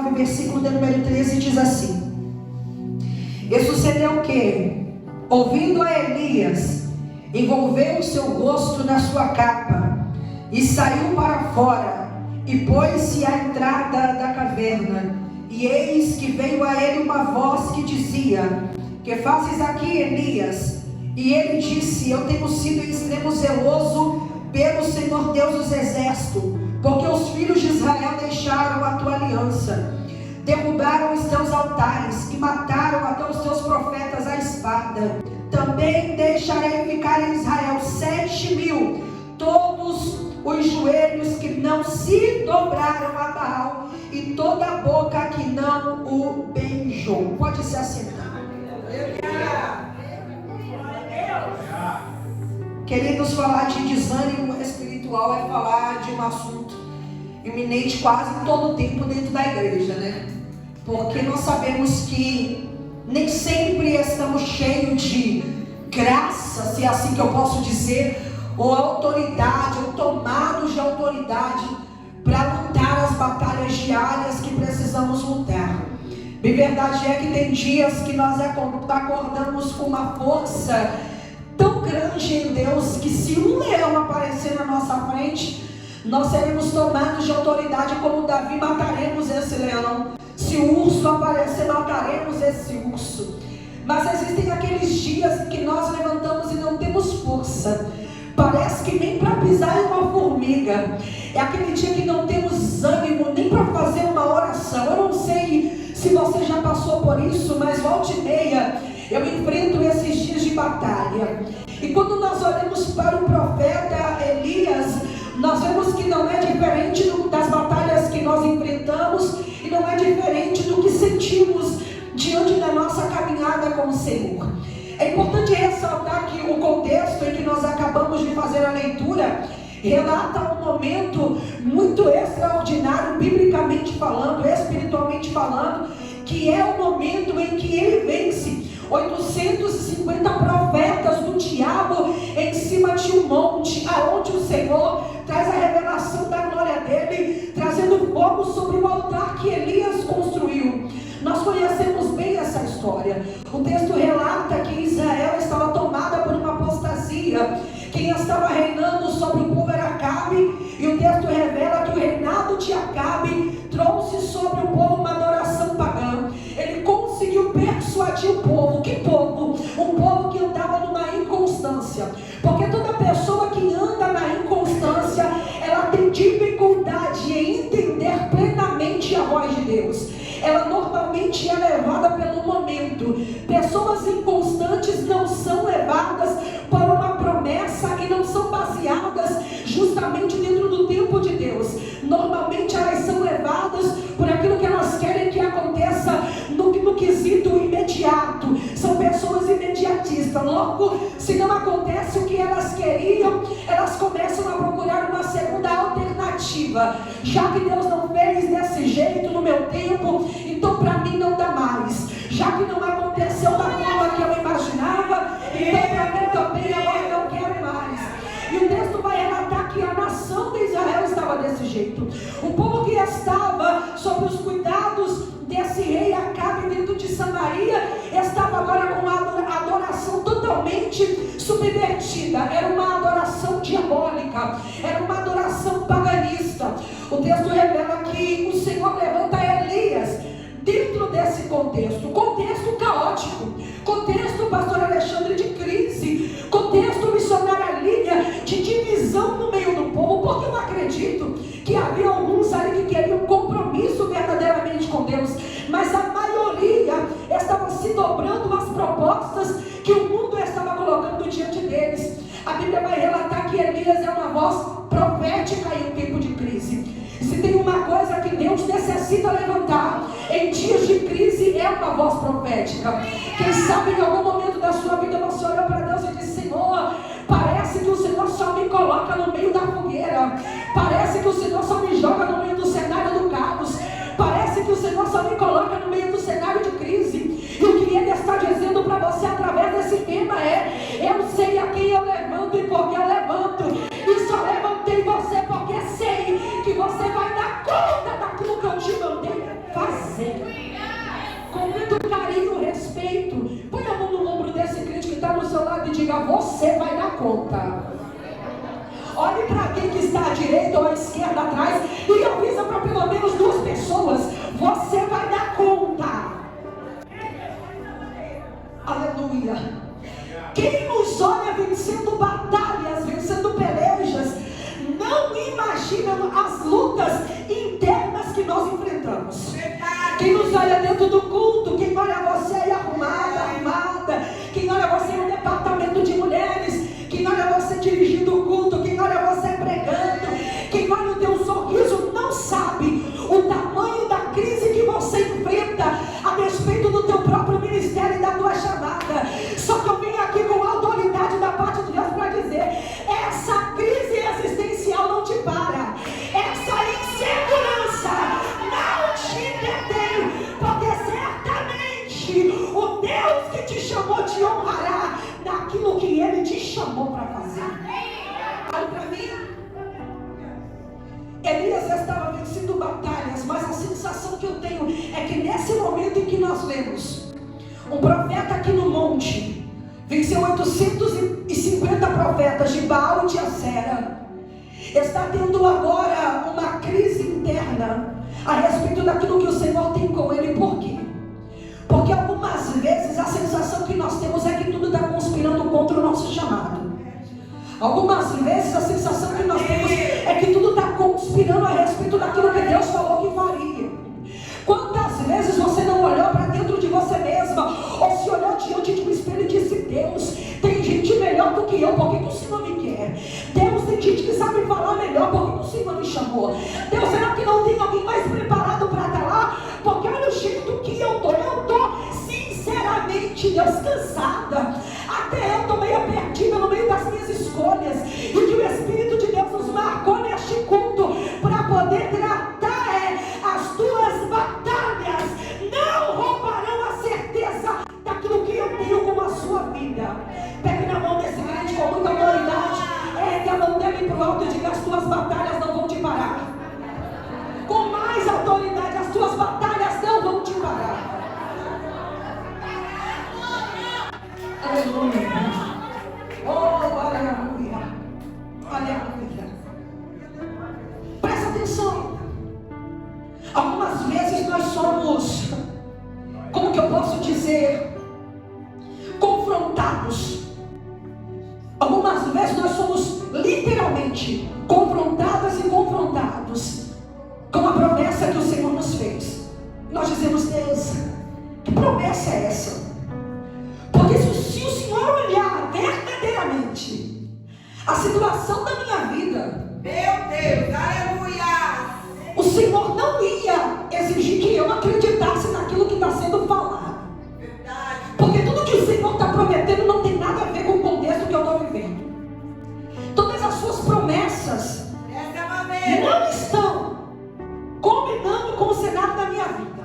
versículo de número 13 diz assim: E sucedeu que, ouvindo a Elias, envolveu o seu rosto na sua capa e saiu para fora e pôs-se à entrada da caverna. E eis que veio a ele uma voz que dizia: Que fazes aqui, Elias? E ele disse: Eu tenho sido em extremo zeloso pelo Senhor Deus dos exércitos, porque os filhos de Israel deixaram a tua aliança, derrubaram os teus altares e mataram até os teus profetas à espada. Também deixarei ficar em Israel 7.000, todos os joelhos que não se dobraram a Baal e toda a boca que não o beijou. Pode se assentar. Queridos, falar de desânimo espiritual é falar de um assunto iminente quase todo o tempo dentro da igreja, né? Porque nós sabemos que nem sempre estamos cheios de graça, se é assim que eu posso dizer, ou autoridade, ou tomados de autoridade para lutar as batalhas diárias que precisamos lutar. Bem, verdade é que tem dias que nós acordamos com uma força tão grande em Deus que se um leão aparecer na nossa frente, nós seremos tomados de autoridade como Davi, mataremos esse leão. Se o urso aparecer, mataremos esse urso. Mas existem aqueles dias que nós levantamos e não temos força. Parece que nem para pisar em uma formiga. É aquele dia que não temos ânimo nem para fazer uma oração. Eu não sei se você já passou por isso, mas volta e meia eu enfrento esses dias de batalha. E quando nós olhamos para o profeta Elias, nós vemos que não é diferente das batalhas que nós enfrentamos e não é diferente do que sentimos diante da nossa caminhada com o Senhor. É importante ressaltar que o contexto em que nós acabamos de fazer a leitura relata um momento muito extraordinário, biblicamente falando, espiritualmente falando, que é o momento em que ele vence 850 profetas do diabo em cima de um monte, aonde o Senhor traz a revelação da glória dele, trazendo fogo sobre o altar que Elias construiu. Nós conhecemos bem essa história. O texto relata que Israel estava tomada por uma apostasia. Quem estava reinando sobre o povo era Acabe, e o texto revela que o reinado de Acabe trouxe sobre o povo uma adoração pagã. Ele conseguiu persuadir o povo. Que povo? Um povo que andava numa inconstância. Porque toda pessoa que anda na inconstância, ela tem dificuldade em entender plenamente a voz de Deus. Ela normalmente é levada pelo momento. Pessoas inconstantes não são levadas para uma promessa e não são baseadas justamente dentro do tempo de Deus. Normalmente elas são levadas por aquilo que elas querem que aconteça no quesito imediato. São pessoas imediatistas. Logo, se não acontece o que elas queriam, elas começam a procurar uma segunda alternativa. Já que Deus não fez desse jeito no meu tempo, então para mim não dá mais. Já que não aconteceu da forma que eu imaginava, então para mim também agora não quero mais. E o texto vai relatar que a nação de Israel estava desse jeito. O povo que estava sob os cuidados desse rei Acabe dentro de Samaria estava agora com uma adoração totalmente subvertida. Era uma adoração diabólica, era uma adoração paganista. O texto revela que o Senhor levanta Elias dentro desse contexto caótico, contexto, pastor Alexandre, de crise, contexto, missionária Lídia, de divisão no meio do povo, porque eu acredito que havia alguns ali que queriam um compromisso verdadeiramente com Deus, mas a maioria estava se dobrando às propostas que o mundo estava colocando diante deles. A Bíblia vai relatar que Elias é uma voz profética em um tempo de crise. Se tem uma coisa que Deus necessita levantar em dias de crise, é uma voz profética. Quem sabe em algum momento da sua vida você olhou para Deus e disse: Senhor, parece que o Senhor só me coloca no meio da fogueira, parece que o Senhor só me joga no meio do cenário do caos, parece que o Senhor só me coloca no meio do cenário de crise. E o que Ele está dizendo para você através desse tema é: eu sei a quem eu levanto e por que eu levanto, e só levantei você porque sei que você vai dar conta daquilo que eu te mandei fazer. conta. Olhe para quem que está à direita ou à esquerda atrás e avisa para pelo menos 2 pessoas: você vai dar conta. Aleluia. Quem nos olha vencendo batalhas, vencendo pelejas, não imagina as lutas internas que nós enfrentamos. Quem nos olha dentro do culto, quem olha você aí arrumada, quem olha você no departamento de mulheres, quem olha você dirigindo o culto, quem olha você pregando, quem olha o teu sorriso, não sabe o tamanho da crise que você enfrenta a respeito do teu próprio ministério e da tua chamada. Só que eu venho aqui com autoridade da parte de Deus para dizer: essa crise existencial não te para, essa insegurança não te detém, porque certamente o Deus que te chamou te honrará naquilo que Ele te chamou para fazer. Olha para mim. Elias estava vencendo batalhas, mas a sensação que eu tenho é que nesse momento em que nós lemos, um profeta aqui no monte venceu 850 profetas de Baal e de Acera. Está tendo agora uma crise interna a respeito daquilo que o Senhor tem com ele. Por quê? Porque algumas vezes a sensação que nós temos é que tudo está conspirando contra o nosso chamado. Algumas vezes a sensação que nós temos é que tudo está conspirando a respeito daquilo que Deus falou que faria. Quantas vezes você não olhou para dentro de você mesma, ou se olhou diante de um espelho e disse: Deus, tem gente melhor do que eu, por que o Senhor me quer? Deus, tem gente que sabe falar melhor, por que o Senhor me chamou? Deus, será que não tem alguém mais preparado para estar lá? Porque olha o jeito que eu estou sinceramente, Deus, cansada. Até eu estou meio perdida no meio das minhas escolhas, e que o Espírito de Deus nos marcou neste culto para poder tratar as tuas batalhas. Não roubarão a certeza daquilo que eu tenho com a sua vida. Pegue na mão desse crente com muita autoridade, ergue a mão dele para o alto e diga: as tuas batalhas não vão te parar. Com mais autoridade: as tuas batalhas não vão te parar. Aleluia. Oh, aleluia. Aleluia. Presta atenção. Algumas vezes nós somos, como que eu posso dizer, confrontados. Algumas vezes nós somos literalmente confrontadas e confrontados com a promessa que o Senhor nos fez. Nós dizemos: Deus, que promessa é essa? Porque se o Senhor olhar verdadeiramente a situação da minha vida, meu Deus, aleluia, o Senhor não ia exigir que eu acreditasse naquilo que está sendo falado. verdade. Porque tudo que o Senhor está prometendo não tem nada a ver com o contexto que eu estou vivendo. Todas as suas promessas não estão combinando com o cenário da minha vida.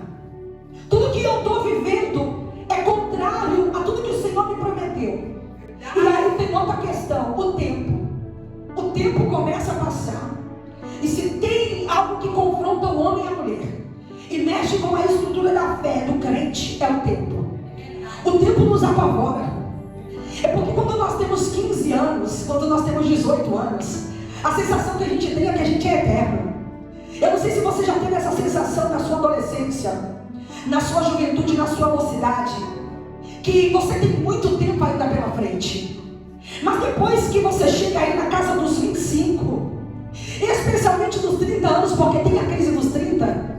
Tudo que eu estou vivendo é contrário a tudo que o Senhor me prometeu. E aí tem outra questão: o tempo. O tempo começa a passar. E se tem algo que confronta o homem e a mulher e mexe com a estrutura da fé do crente, é o tempo. O tempo nos apavora. É porque quando nós temos 15 anos, quando nós temos 18 anos, a sensação que a gente tem é que a gente é eterno. Eu não sei se você já teve essa sensação na sua adolescência, na sua juventude, na sua mocidade, que você tem muito tempo ainda pela frente. Mas depois que você chega aí na casa dos 25, especialmente dos 30 anos, porque tem a crise dos 30.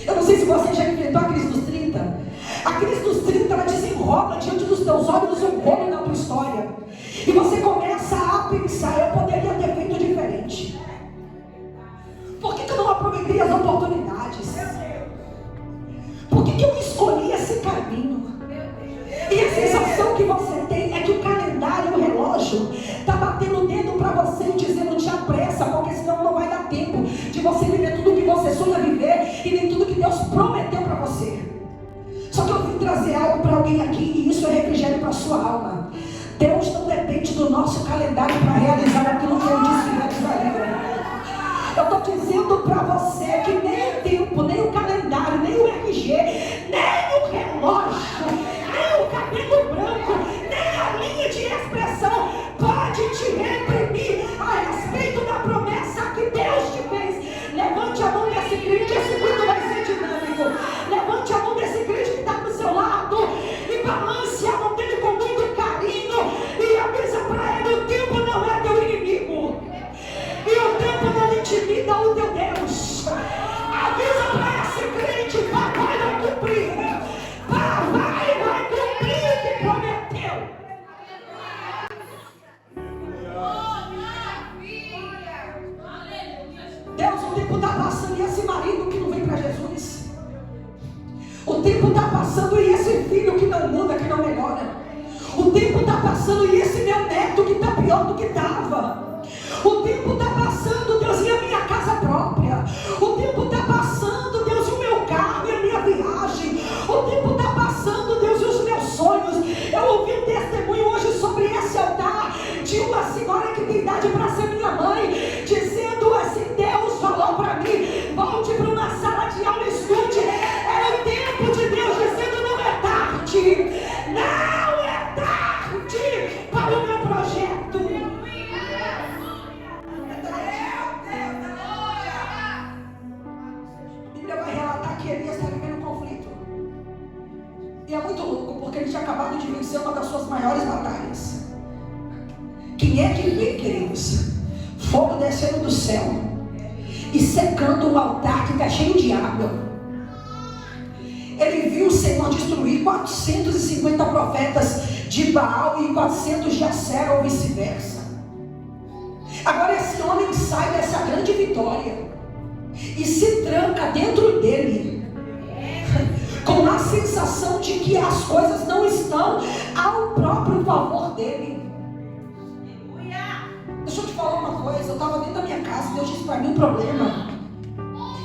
Eu não sei se você já enfrentou a crise dos 30. A crise dos 30, ela desenrola diante dos teus olhos um rolo na tua história. E você começa a pensar: eu poderia ter feito diferente. Por que eu não aproveitei as oportunidades? Por que eu escolhi esse caminho? E a sensação que você tem é que o calendário, o relógio, está batendo o dedo para você e dizendo: te apressa, porque senão não vai dar tempo de você viver tudo que você sonha viver e nem tudo que Deus prometeu para você. Só que eu vim trazer algo para alguém aqui, e isso é refrigério para a sua alma. Deus não depende do nosso calendário para realizar aquilo que Ele disse que realizaria. Eu estou dizendo para você que nem o tempo, nem o calendário, nem o RG, nem o relógio, nem o cabelo branco, nem a linha de expressão pode te O tempo está passando e esse filho que não muda, que não melhora. O tempo está passando e esse meu neto que está pior do que estava. O tempo está passando, Deus, e a minha casa própria. O tempo está passando, Deus, e o meu carro e a minha viagem. O tempo está passando, Deus, e os meus sonhos. Eu ouvi um testemunho hoje sobre esse altar de uma senhora que tem idade para ser minha mãe, dizendo assim: Deus falou para mim, volte para uma sala de aula e estude. Era o tempo de Deus dizendo: não é tarde, não é tarde para o meu projeto. A Bíblia vai relatar que Elias está vivendo um conflito. E é muito louco, porque ele tinha acabado de vencer uma das suas maiores batalhas. Quem é que vê, queridos, fogo descendo do céu e secando um altar que está cheio de água? Ele viu o Senhor destruir 450 profetas de Baal e 400 de Acera, ou vice-versa. Agora esse homem sai dessa grande vitória e se tranca dentro dele, com a sensação de que as coisas não estão ao próprio favor dele. Deixa eu te falar uma coisa, eu estava dentro da minha casa e Deus disse para mim: o problema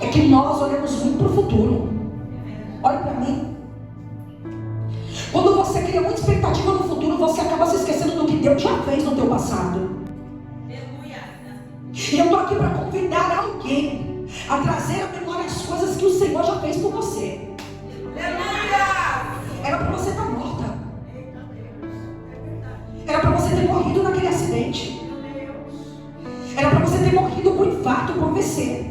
é que nós olhamos muito para o futuro. Olha para mim. Quando você cria muita expectativa no futuro, você acaba se esquecendo do que Deus já fez no teu passado. E eu estou aqui para convidar alguém a trazer à memória as coisas que o Senhor já fez por você. Era para você estar morta. Era para você ter morrido naquele acidente. Era para você ter morrido com infarto, com AVC.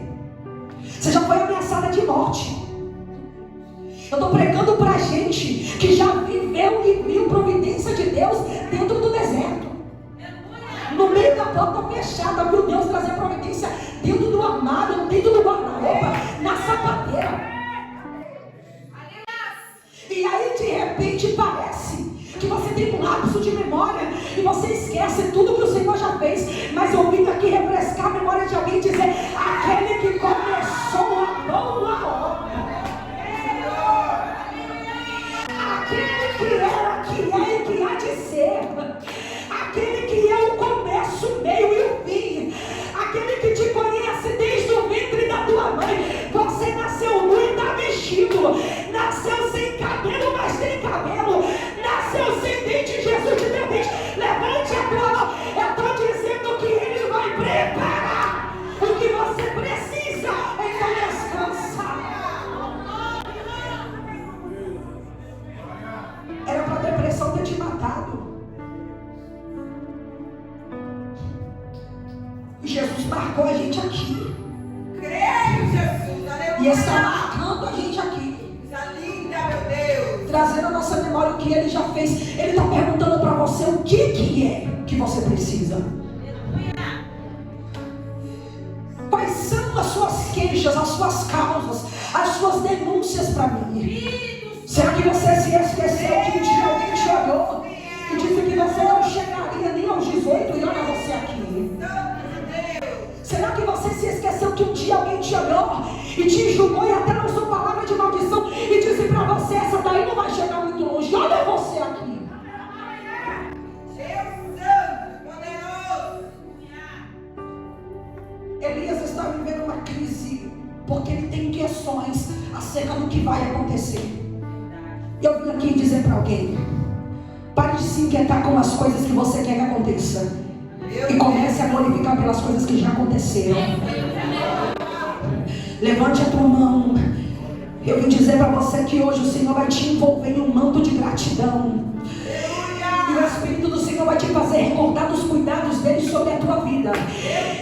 Você já foi ameaçada de morte. Eu estou pregando para gente que já viveu e viu providência de Deus dentro do deserto. No meio da porta fechada, viu Deus trazer providência dentro do armário, dentro do guarda-roupa, na sapateira. E aí de repente parece que você tem um lapso de memória e você esquece tudo que o Senhor já fez. Mas eu vim aqui refrescar a memória de alguém e dizer: aquele que começou a boa obra, aquele que era, que é e que há de ser, aquele que é o começo, o meio e o fim, aquele que te conhece desde o ventre da tua mãe. Você nasceu nu e está vestido, nasceu sem cabelo, mas tem cabelo, nasceu sem dente, Jesus te deu dente. Levante a tua mão. Eu estou dizendo que Ele vai preparar o que você precisa. Então descansa. Era para a depressão ter te matado. E Jesus marcou a gente aqui. Creio, Jesus. Aleluia. E está marcando a gente aqui. Coisa linda, meu Deus. Trazendo à nossa memória o que Ele já fez. Ele está perguntando para você o que é que você precisa. Quais são as suas queixas, as suas causas, as suas denúncias para mim? Será que você se esqueceu que um dia alguém te olhou e disse que você não chegaria nem aos 18 e olha você aqui? Será que você se esqueceu que um dia alguém te olhou e te julgou e até lançou palavra de maldição e disse para você: essa daí não vai chegar muito longe, olha você aqui. Deus Santo, poderoso. Elias está vivendo uma crise porque ele tem questões acerca do que vai acontecer. Eu vim aqui dizer para alguém: pare de se inquietar com as coisas que você quer que aconteça e comece a glorificar pelas coisas que já aconteceram. Levante a tua mão. Eu vim dizer para você que hoje o Senhor vai te envolver em um manto de gratidão. E o Espírito do Senhor vai te fazer recordar dos cuidados dele sobre a tua vida.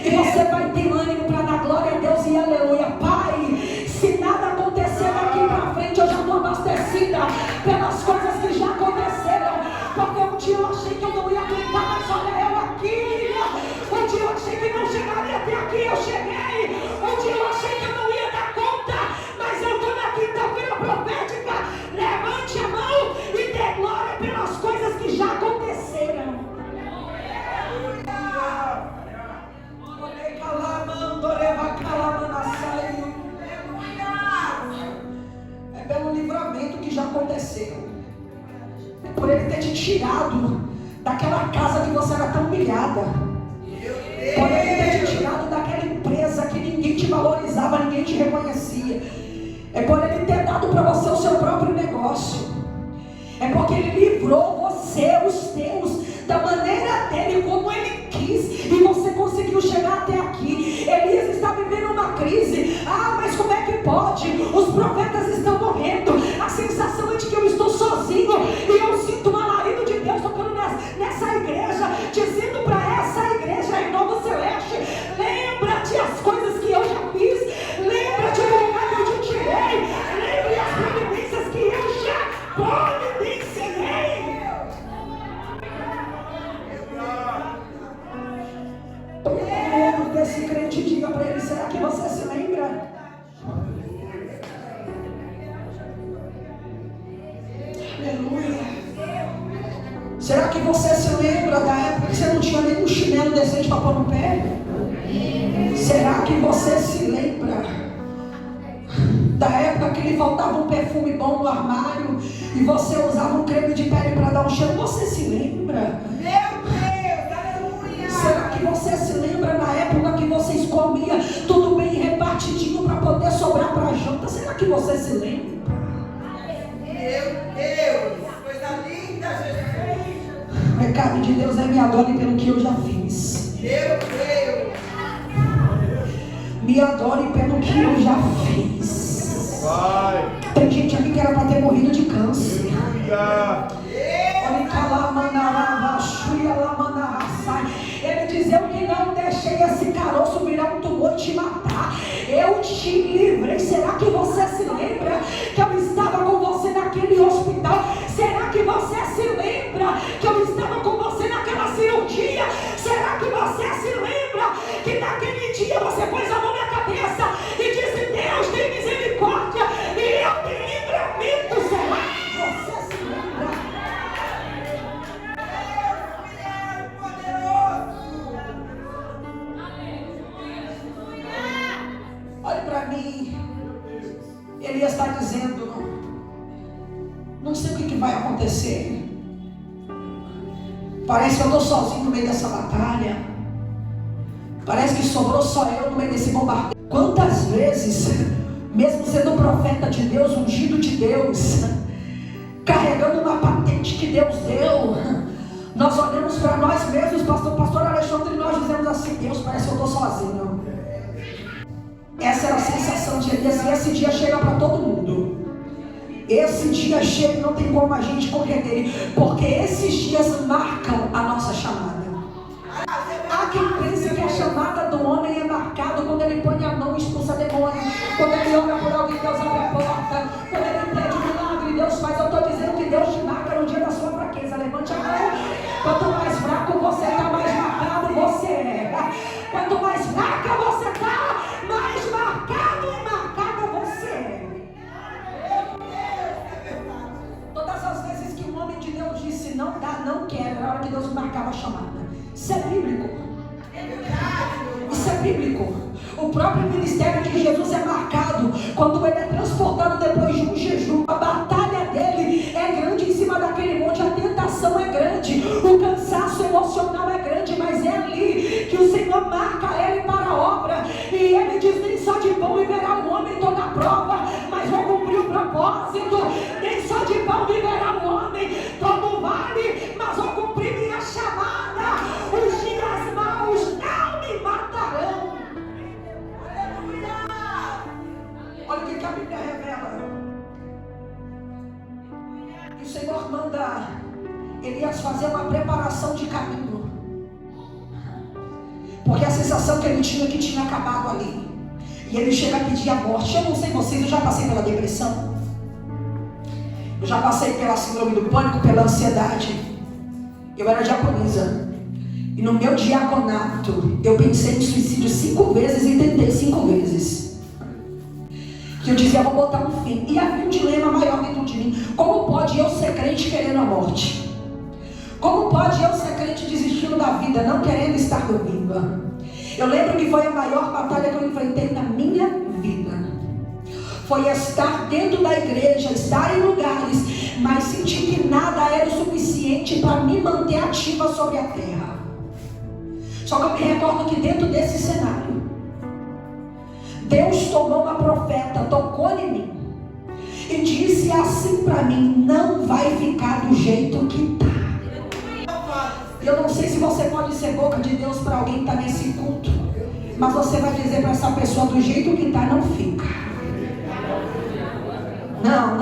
E você vai ter ânimo para dar glória a Deus e aleluia. Pai, se nada acontecer daqui para frente, eu já estou abastecida pelas coisas que já aconteceram. Porque um dia eu achei que eu não ia aguentar, mas olha eu aqui. Um dia eu achei que não chegaria até aqui, eu cheguei. Um dia eu achei que eu não ia dar conta, mas eu estou na quinta-feira profética. Levante a mão e dê glória pelas coisas que já aconteceram. aconteceu. É por Ele ter te tirado daquela casa que você era tão humilhada. Por Ele ter te tirado daquela empresa que ninguém te valorizava, ninguém te reconhecia. É por Ele ter dado para você o seu próprio negócio. É porque Ele livrou você, os teus, da maneira dele, como Ele quis, e você conseguiu chegar até aqui. Elias está vivendo uma crise. Mas como é que pode? Os profetas estão morrendo. A sensação é de que eu estou sozinho, e eu sinto um alarido de Deus tocando nessa igreja, dizendo para essa igreja em Novo Celeste: lembra-te as coisas que eu já fiz, lembra-te do lugar que eu te tirei, lembre as providências que eu já providenciei. Todo desse crente, diga para ele: será que você se lembra? Aleluia. Será que você se lembra da época que você não tinha nem um chinelo decente para pôr no pé? Será que você se lembra da época que lhe faltava um perfume bom no armário e você usava um creme de pele para dar um cheiro? Você se lembra? Meu Deus, aleluia. Será que você se lembra na época que vocês comiam tudo bem repartidinho para poder sobrar para a janta? Será que você se lembra? Meu Deus, coisa linda, Jesus. O recado de Deus é: me adore pelo que eu já fiz. Meu Deus. Me adore pelo que eu já fiz. Vai. Tem gente aqui que era para ter morrido de câncer. Aleluia. Ele diz: eu que não deixei esse caroço virar um tumor e te matar, eu te livrei. Será que você se lembra que eu estava com você naquele hospital? Será que você se lembra que eu estava com você naquela cirurgia? Será que você se lembra que naquele dia você pôs a mão na cabeça e disse: Deus tem misericórdia e eu tenho livramento? Será que você se lembra? Olhe para mim. Elias está dizendo: não sei o que vai acontecer. Parece que eu estou sozinho no meio dessa batalha. Parece que sobrou só eu no meio desse bombardeio. Quantas vezes, mesmo sendo profeta de Deus, ungido de Deus, carregando uma patente que Deus deu, nós olhamos para nós mesmos, pastor Alexandre, e nós dizemos assim: Deus, parece que eu estou sozinho. Essa era a sensação de Elias, e esse dia chega para todo mundo. Esse dia chega e não tem como a gente correr dele, porque esses dias marcam a nossa chamada. Há quem pense que a chamada do homem é marcada quando ele põe a mão e expulsa demônio, quando ele ora por alguém, Deus abre a porta, quando ele pede um milagre, Deus faz. Eu estou dizendo que Deus te marca no dia da sua fraqueza. Levante a mão. Quanto mais fraco você está, mais marcado você é. Quanto mais fraca você está, mais marcado e marcada você é. Todas as vezes que um homem de Deus disse não dá, não quero, era a hora que Deus marcava a chamada. Isso é bíblico. Isso é bíblico. O próprio ministério de Jesus é marcado quando ele é transportado depois de um jejum. A batalha dele é grande em cima daquele monte, a tentação é grande, o cansaço emocional é grande, mas é ali que o Senhor marca ele para a obra. E ele diz: nem só de pão viverá o homem toda a prova, mas vou cumprir o propósito. Nem só de pão viverá o homem todo vale, mas vou cumprir minha chamada. Os dias maus não me matarão. Olha o que a Bíblia revela. E o Senhor manda Elias fazer uma preparação de caminho, porque a sensação que ele tinha que tinha acabado ali. E ele chega a pedir a morte. Eu não sei vocês, eu já passei pela depressão, eu já passei pela síndrome do pânico, pela ansiedade. Eu era diaconisa, e no meu diaconato eu pensei em suicídio 5 vezes e tentei 5 vezes. Que eu dizia: vou botar um fim. E havia um dilema maior dentro de mim: como pode eu ser crente querendo a morte? Como pode eu ser crente desistindo da vida, não querendo estar viva? Eu lembro que foi a maior batalha que eu enfrentei na minha vida. Foi estar dentro da igreja, estar em lugares, suficiente para me manter ativa sobre a terra. Só que eu me recordo que dentro desse cenário, Deus tomou uma profeta, tocou em mim e disse assim para mim: não vai ficar do jeito que está. Eu não sei se você pode ser boca de Deus para alguém que está nesse culto, mas você vai dizer para essa pessoa: do jeito que está, não fica. Não,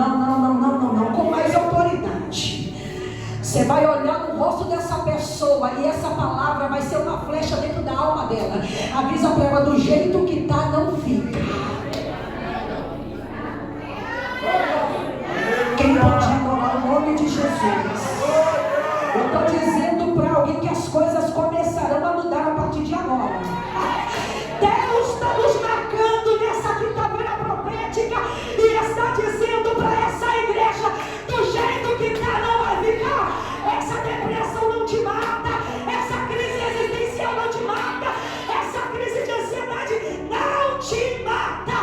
com mais autoridade. Você vai olhar no rosto dessa pessoa e essa palavra vai ser uma flecha dentro da alma dela. Avisa para ela: do jeito que está, não fica. Quem pode adorar o nome de Jesus? Eu estou dizendo para alguém que as coisas começarão a mudar a partir de agora. Deus está nos marcando nessa quinta-feira profética e está dizendo para essa igreja: do jeito que está, não vai ficar. Essa depressão não te mata, essa crise existencial não te mata, essa crise de ansiedade não te mata.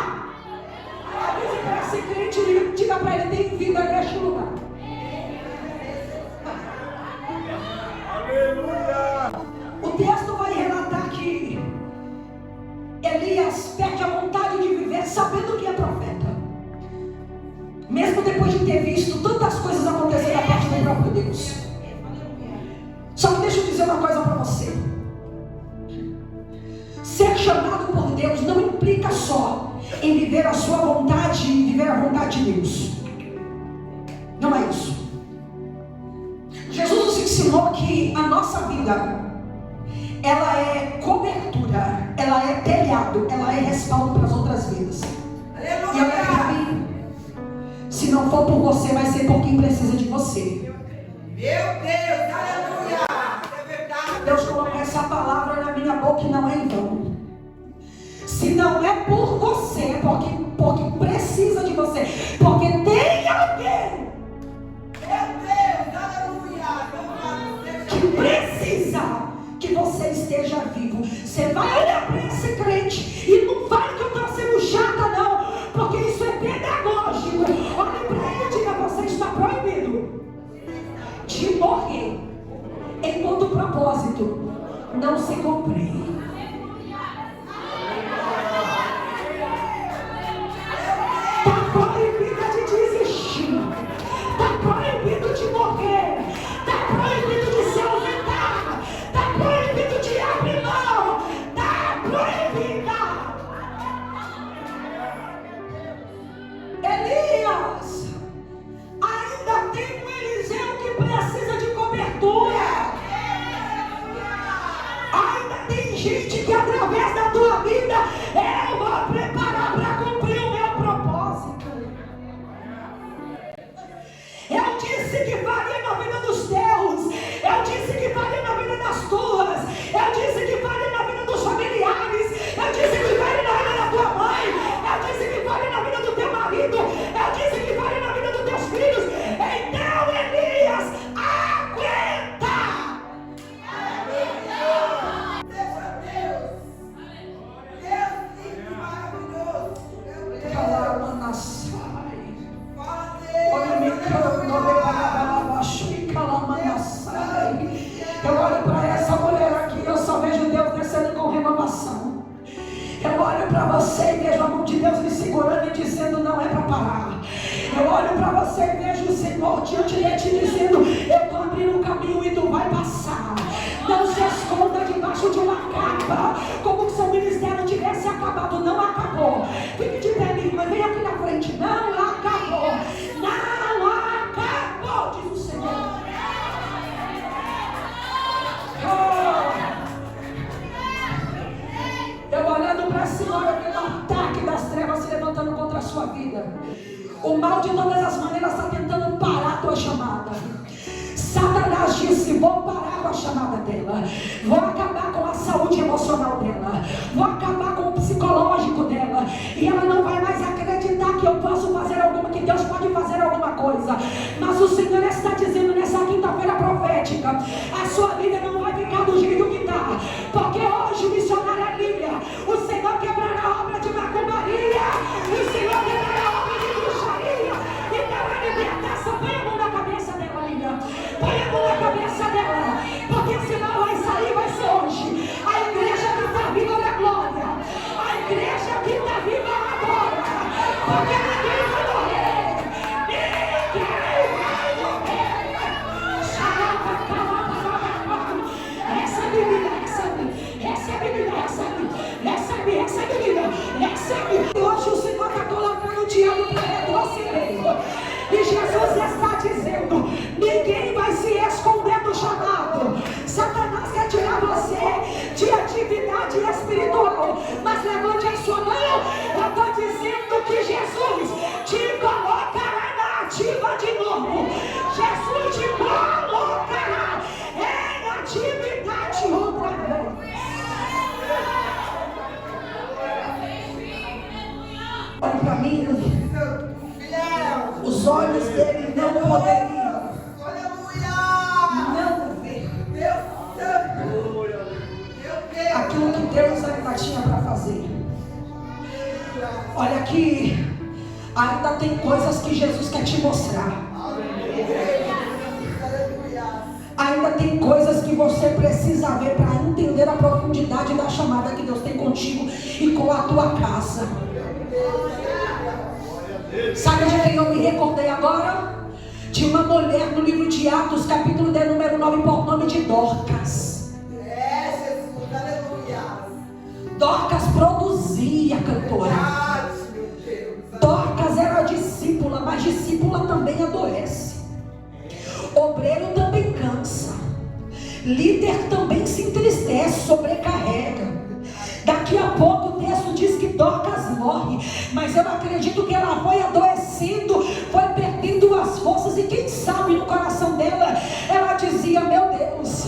Avise para esse crente, diga para ele: tem vida neste lugar. O texto vai relatar que Elias perde a vontade de viver sabendo que é profeta, mesmo depois de ter visto tantas coisas acontecer da parte do próprio Deus. Só que deixa eu dizer uma coisa para você: ser chamado por Deus não implica só em viver a sua vontade e viver a vontade de Deus. Não é isso. Jesus nos ensinou que a nossa vida, ela é cobertura, ela é telhado, ela é respaldo para as outras vidas. E olha para mim: se não for por você, vai ser por quem precisa de você. Meu Deus, aleluia. É verdade. Deus colocou essa palavra na minha boca e não é em vão. Se não é por você, é porque precisa de você. Porque tem alguém, Meu Deus, aleluia. que precisa que você esteja vivo. Você vai olhar para esse crente e não vale que eu estou sendo chata, não, porque isso é pedagógico. Olhe para ele e diga: você está proibido de morrer enquanto o propósito não se cumprir. Está proibido de desistir, está proibido de morrer, está proibido de se aumentar, está proibido de abrir mão, está proibida. Elias, ainda tem um Eliseu que precisa de cobertura. Ainda tem gente que através da tua vida eu vou preparar para cumprir o meu propósito. Eu disse que faria na vida dos teus, eu disse que faria na vida das tuas, eu disse que faria na vida dos familiares, eu disse que faria na vida da tua mãe, eu disse que faria na vida do teu marido, eu disse que faria na vida dos teus filhos. Então, Elias, aguenta! Deus, maravilhoso. Eu olho para essa mulher aqui, eu só vejo Deus descendo com renovação. Eu olho para você e vejo a mão de Deus me segurando e dizendo: não é para parar. Eu olho para você e vejo o Senhor diante de ti dizendo: eu estou abrindo um caminho e tu vai passar. Não se esconda debaixo de uma capa, como se seu ministério tivesse acabado. Não acabou. Fique de pé, minha irmã, vem aqui na frente. Não acabou. Não acabou, diz o Senhor. Eu olhando para a senhora, eu vejo um ataque das trevas se levantando contra a sua vida. O mal de todas as maneiras está tentando parar a tua chamada. Satanás disse: vou parar com a chamada dela, vou acabar com a saúde emocional dela, vou acabar com o psicológico dela, e ela não vai mais acreditar que eu posso fazer alguma, que Deus pode fazer alguma coisa. Mas o Senhor está dizendo nessa quinta-feira profética: a sua vida não vai ficar do jeito que está, porque hoje, missionária Lília, o Senhor quebrará a obra de macumbaria, o Senhor quebrará a obra de bruxaria e dará libertação. Põe a mão na cabeça dela, Lília. Põe a mão na cabeça dizendo: ninguém vai se esconder do chamado. Satanás quer tirar você de atividade espiritual, mas levante a sua mão. Eu estou dizendo que Jesus te colocará na ativa de novo. Jesus te colocará em atividade outra vez. Olha para mim, os olhos dele não poderiam não ver aquilo que Deus ainda tinha para fazer. Olha aqui, ainda tem coisas que Jesus quer te mostrar. Ainda tem coisas que você precisa ver para entender a profundidade da chamada que Deus tem contigo e com a tua casa. Sabe de quem eu me recordei agora? De uma mulher no livro de Atos, capítulo de número 9, por nome de Dorcas. Jesus, aleluia. Dorcas produzia, cantora. Dorcas era discípula, mas discípula também adoece. Obreiro também cansa. Líder também se entristece, sobrecarrega. Daqui a pouco o texto diz que Dorcas morre, mas eu acredito que ela foi adoecendo, foi perdendo as forças, e quem sabe no coração dela, ela dizia: meu Deus,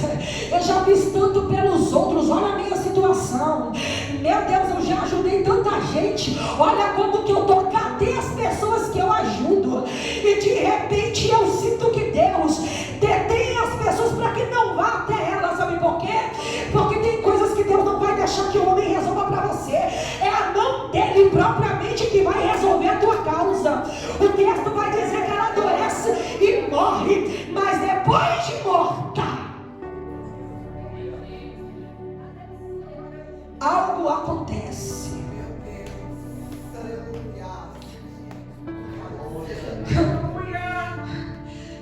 eu já fiz tanto pelos outros, olha a minha situação, meu Deus, eu já ajudei tanta gente, olha como que eu estou, cadê as pessoas que eu ajudo? E de repente eu sinto que Deus detém as pessoas para que não vá até ela. Sabe por quê? Porque tem coisas que Deus não vai deixar que o homem resolva para você. É a mão dele propriamente que vai resolver a tua causa. O texto vai dizer que ela adoece e morre, mas depois de morta, algo acontece.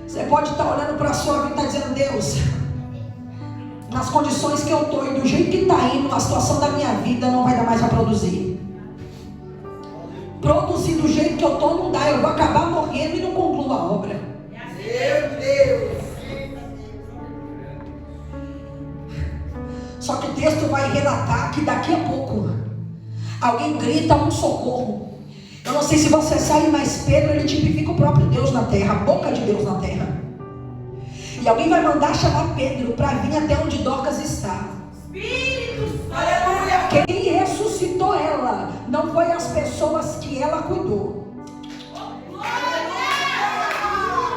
Você pode estar olhando para a sua vida e estar dizendo: Deus, nas condições que eu estou e do jeito que está indo, a situação da minha vida não vai dar mais para produzir. Produzir do jeito que eu estou não dá, eu vou acabar morrendo e não concluo a obra. Meu Deus. Só que o texto vai relatar que daqui a pouco alguém grita um socorro. Eu não sei se você sabe, mas Pedro, ele tipifica o próprio Deus na terra, a boca de Deus na terra. E alguém vai mandar chamar Pedro para vir até onde Dorcas está. Espírito, aleluia. Quem ressuscitou ela não foi as pessoas que ela cuidou.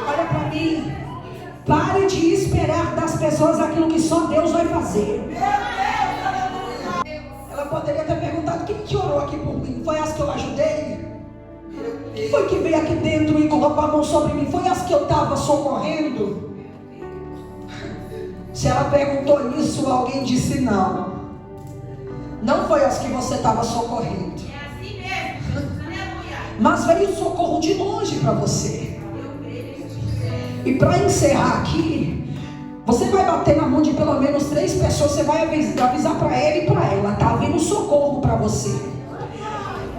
Olha para mim, pare de esperar das pessoas aquilo que só Deus vai fazer. Ela poderia ter perguntado: quem que orou aqui por mim? Foi as que eu ajudei? Quem foi que veio aqui dentro e colocou a mão sobre mim? Foi as que eu estava socorrendo? Se ela perguntou isso, alguém disse: não, não foi as que você estava socorrendo. É assim mesmo. Aleluia. Mas veio socorro de longe para você. E para encerrar aqui, você vai bater na mão de pelo menos 3 pessoas. Você vai avisar para ele e para ela: tá vindo socorro para você.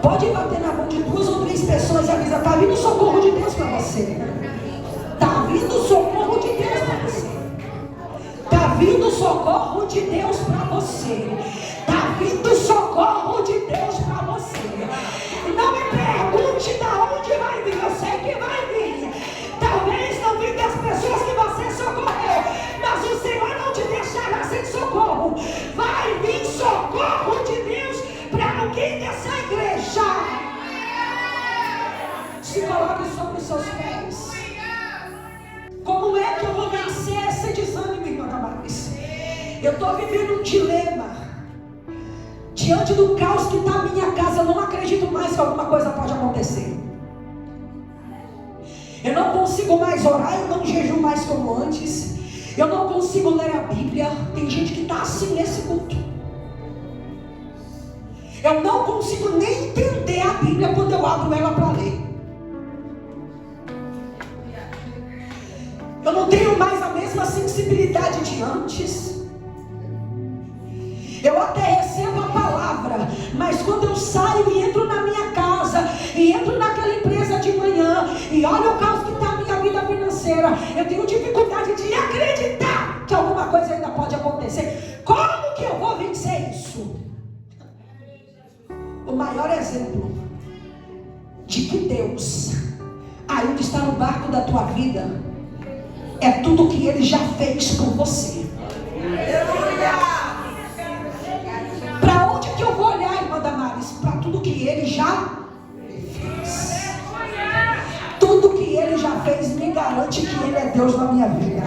Pode bater na mão de 2 ou 3 pessoas e avisar: tá vindo socorro de Deus para você. Tá vindo socorro de Deus para você. Tá vindo socorro de Deus para você. Tá vindo socorro de Deus para você. Não me pergunte da onde vai vir. Eu sei que vai vir. Talvez não venha das pessoas que você socorreu, mas o Senhor não te deixará sem socorro. Vai vir socorro de Deus para alguém dessa igreja. Se coloque sobre os seus pés. Como é que eu vou vencer esse desânimo, irmã Damaris? Eu estou vivendo um dilema. Diante do caos que está na minha casa, eu não acredito mais que alguma coisa pode acontecer. Eu não consigo mais orar, eu não jejuo mais como antes. Eu não consigo ler a Bíblia. Tem gente que está assim nesse culto. Eu não consigo nem entender a Bíblia quando eu abro ela para ler. Eu não tenho mais a mesma sensibilidade de antes. Eu até recebo a palavra, mas quando eu saio e entro na minha casa, e entro naquela empresa de manhã, e olha o caos que está a minha vida financeira, persevera. Eu tenho dificuldade de acreditar que alguma coisa ainda pode acontecer. Como que eu vou vencer isso? O maior exemplo de que Deus ainda está no barco da tua vida é tudo que Ele já fez por você. Para onde que eu vou olhar, irmã Damares? Para tudo que Ele já fez. Tudo que Ele já fez me garante que Ele é Deus na minha vida.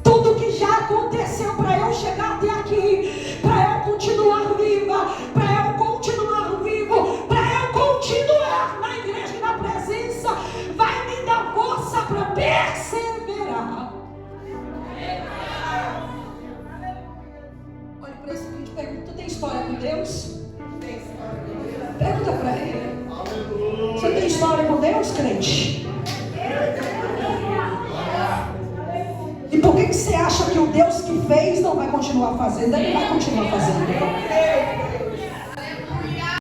Tudo que já aconteceu para eu chegar até aqui, para eu continuar viva, para eu continuar vivo, para eu continuar na igreja e na presença, vai me dar força para perseverar. Olha para esse vídeo e pergunta: tu tem história com Deus? Pergunta para ele. Você tem história com Deus, crente? E por que você acha que o Deus que fez não vai continuar fazendo? Ele vai continuar fazendo.